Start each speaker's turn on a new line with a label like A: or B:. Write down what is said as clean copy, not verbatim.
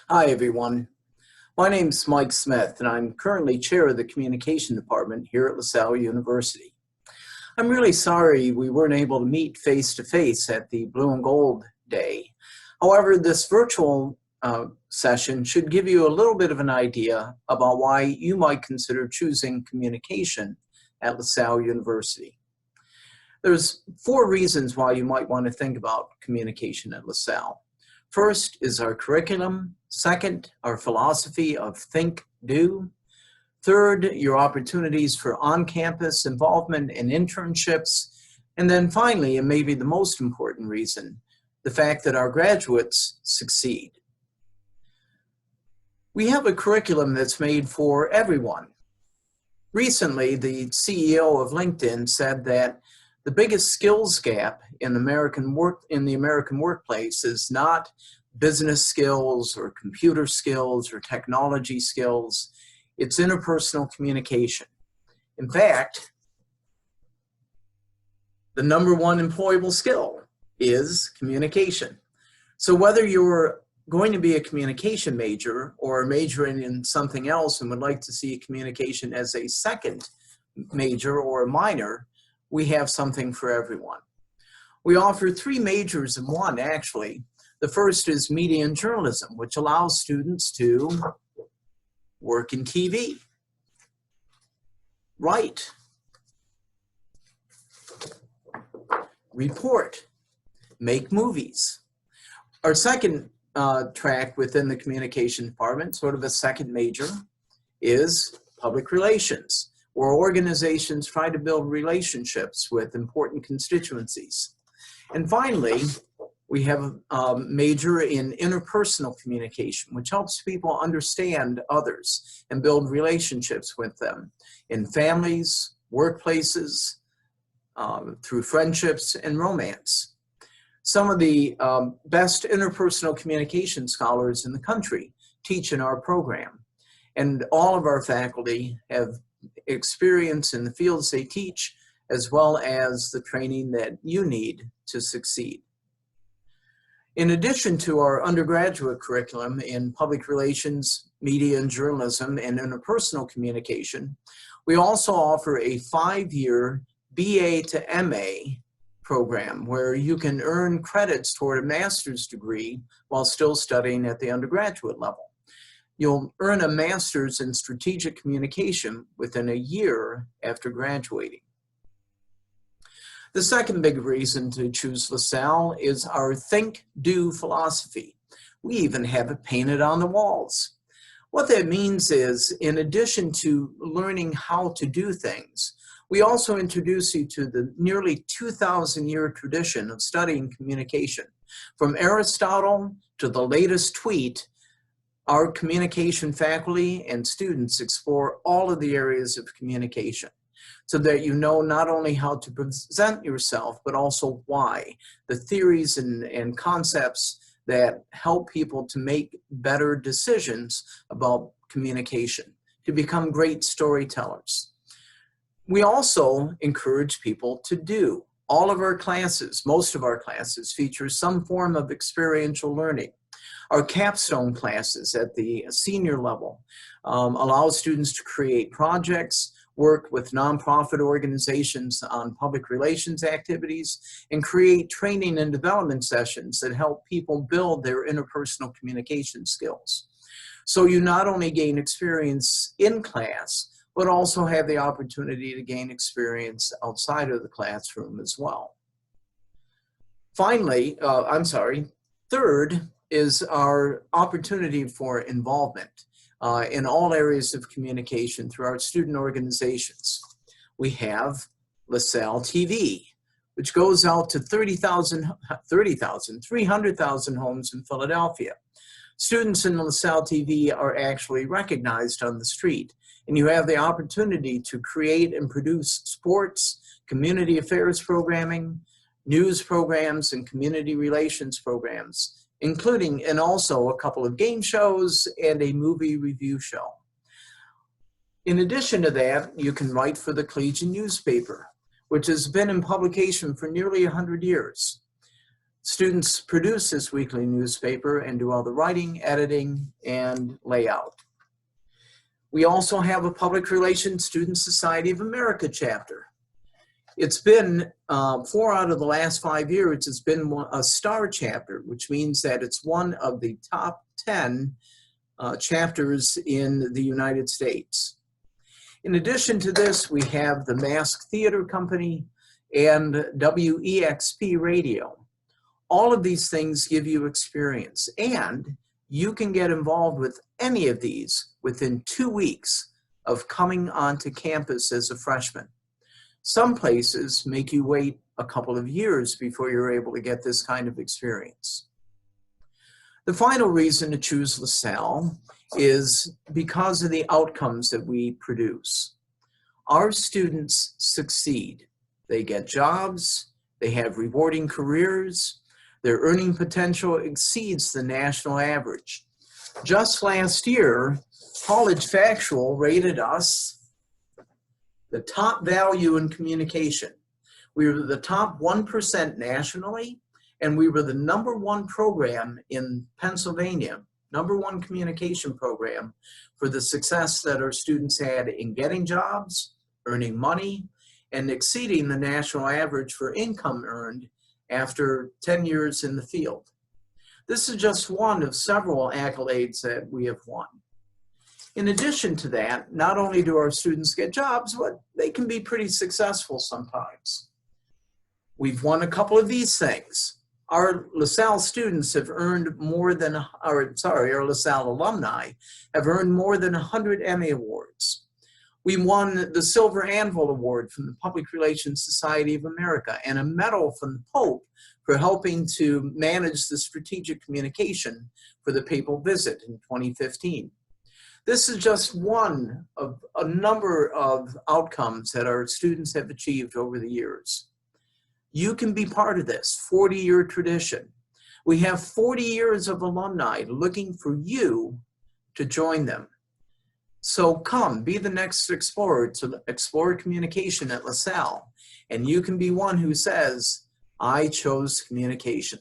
A: Hi, everyone. My name's Mike Smith, and I'm currently chair of the communication department here at LaSalle University. I'm really sorry we weren't able to meet face-to-face at the Blue and Gold Day. However, this virtual session should give you a little bit of an idea about why you might consider choosing communication at LaSalle University. There's 4 reasons why you might want to think about communication at LaSalle. First is our curriculum. Second, our philosophy of think, do. Third, your opportunities for on-campus involvement and internships. And then finally, and maybe the most important reason, the fact that our graduates succeed. We have a curriculum that's made for everyone. Recently, the CEO of LinkedIn said that the biggest skills gap in the American workplace is not business skills or computer skills or technology skills. It's interpersonal communication. In fact, the #1 employable skill is communication. So whether you're going to be a communication major or majoring in something else and would like to see communication as a second major or a minor, we have something for everyone. We offer 3 majors in one, actually. The first is media and journalism, which allows students to work in TV, write, report, make movies. Our second track within the communication department, sort of a second major, is public relations, where organizations try to build relationships with important constituencies. And finally, we have a major in interpersonal communication, which helps people understand others and build relationships with them in families, workplaces, through friendships and romance. Some of the best interpersonal communication scholars in the country teach in our program, and all of our faculty have experience in the fields they teach, as well as the training that you need to succeed. In addition to our undergraduate curriculum in public relations, media and journalism, and interpersonal communication, we also offer a 5-year BA to MA program where you can earn credits toward a master's degree while still studying at the undergraduate level. You'll earn a master's in strategic communication within a year after graduating. The second big reason to choose LaSalle is our think, do philosophy. We even have it painted on the walls. What that means is, in addition to learning how to do things, we also introduce you to the nearly 2,000-year tradition of studying communication. From Aristotle to the latest tweet, our communication faculty and students explore all of the areas of communication so that you know not only how to present yourself, but also why, the theories and concepts that help people to make better decisions about communication, to become great storytellers. We also encourage people to do. All of our classes, most of our classes, feature some form of experiential learning. Our capstone classes at the senior level allow students to create projects, work with nonprofit organizations on public relations activities, and create training and development sessions that help people build their interpersonal communication skills. So you not only gain experience in class, but also have the opportunity to gain experience outside of the classroom as well. Finally, third is our opportunity for involvement in all areas of communication through our student organizations. We have LaSalle TV, which goes out to 300,000 homes in Philadelphia. Students in LaSalle TV are actually recognized on the street, and you have the opportunity to create and produce sports, community affairs programming, news programs, and community relations programs, including and also a couple of game shows and a movie review show. In addition to that, you can write for the Collegian newspaper, which has been in publication for nearly 100 years. Students produce this weekly newspaper and do all the writing, editing, and layout. We also have a Public Relations Student Society of America chapter. It's been 4 out of the last 5 years, it's been a star chapter, which means that it's one of the top 10 chapters in the United States. In addition to this, we have the Mask Theater Company and WEXP Radio. All of these things give you experience, and you can get involved with any of these within 2 weeks of coming onto campus as a freshman. Some places make you wait a couple of years before you're able to get this kind of experience. The final reason to choose LaSalle is because of the outcomes that we produce. Our students succeed. They get jobs, they have rewarding careers, their earning potential exceeds the national average. Just last year, College Factual rated us the top value in communication. We were the top 1% nationally, and we were the #1 program in Pennsylvania, #1 communication program for the success that our students had in getting jobs, earning money, and exceeding the national average for income earned after 10 years in the field. This is just one of several accolades that we have won. In addition to that, not only do our students get jobs, but they can be pretty successful sometimes. We've won a couple of these things. Our LaSalle students have earned more than, our LaSalle alumni have earned more than 100 Emmy Awards. We won the Silver Anvil Award from the Public Relations Society of America and a medal from the Pope for helping to manage the strategic communication for the papal visit in 2015. This is just one of a number of outcomes that our students have achieved over the years. You can be part of this 40-year tradition. We have 40 years of alumni looking for you to join them. So come, be the next explorer to explore communication at LaSalle, and you can be one who says, I chose communication.